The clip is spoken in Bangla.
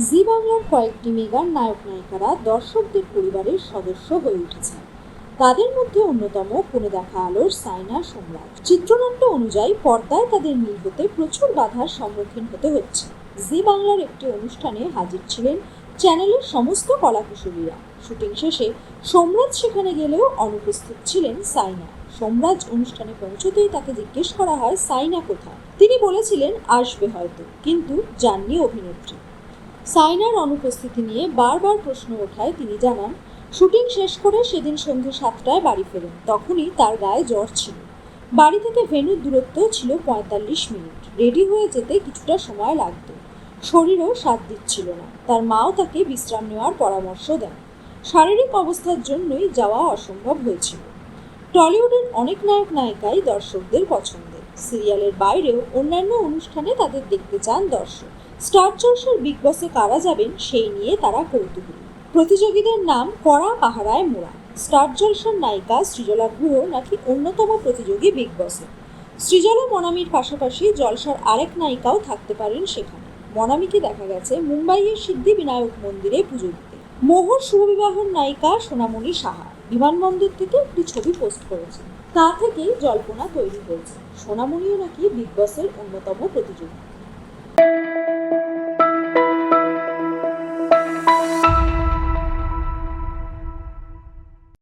জি বাংলার কয়েকটি মেগার নায়ক নায়িকারা দর্শকদের পরিবারের সদস্য হয়ে উঠেছেন। তাদের মধ্যে অন্যতম কোণে দেখা আলোর সাইনা সোমরাজ। চিত্রনাট্য অনুযায়ী পর্দায় তাদের মিল হতে প্রচুর বাধার সম্মুখীন হতে হচ্ছে। জি বাংলার একটি অনুষ্ঠানে হাজির ছিলেন চ্যানেলের সমস্ত কলাকুশলীরা। শুটিং শেষে সোমরাজ সেখানে গেলেও অনুপস্থিত ছিলেন সাইনা। সোমরাজ অনুষ্ঠানে পৌঁছতেই তাকে জিজ্ঞেস করা হয় সাইনা কোথায়। তিনি বলেছিলেন আসবে হয়তো, কিন্তু যাননি অভিনেত্রী। সাইনার অনুপস্থিতি নিয়ে বারবার প্রশ্ন ওঠায় তিনি জানান, শুটিং শেষ করে সেদিন সন্ধ্যে 7টায় বাড়ি ফেরেন। তখনই তার গায়ে জ্বর ছিল। বাড়ি থেকে ভেন্যুর দূরত্ব ছিল 45 মিনিট। রেডি হয়ে যেতে কিছুটা সময় লাগতো। শরীরও সাথ দিচ্ছিল না। তার মাও তাকে বিশ্রাম নেওয়ার পরামর্শ দেন। শারীরিক অবস্থার জন্যই যাওয়া অসম্ভব হয়েছিল। টলিউডের অনেক নায়ক নায়িকাই দর্শকদের পছন্দের। সিরিয়ালের বাইরেও অন্যান্য অনুষ্ঠানে তাদের দেখতে চান দর্শক। স্টার জলসার বিগ বসে কারা যাবেন সেই নিয়ে তারা কৌতূহলী। প্রতিযোগীদের নাম কড়া পাহারায় মোড়া। স্টার জলসার নায়িকা সৃজলা গুহ নাকি অন্যতম প্রতিযোগী বিগ বসে। সৃজলা মনামির পাশাপাশি জলসার আরেক নায়িকাও থাকতে পারেন সেখানে। মনামিকে দেখা গেছে মুম্বাইয়ের সিদ্ধি বিনায়ক মন্দিরে পুজো দিতে। মোহর শুভবিবাহর নায়িকা সোনামণি সাহা বিমানবন্দর থেকে একটি ছবি পোস্ট করেছেন। তা থেকেই জল্পনা তৈরি হয়েছে সোনামণিও নাকি বিগ বসের অন্যতম প্রতিযোগী।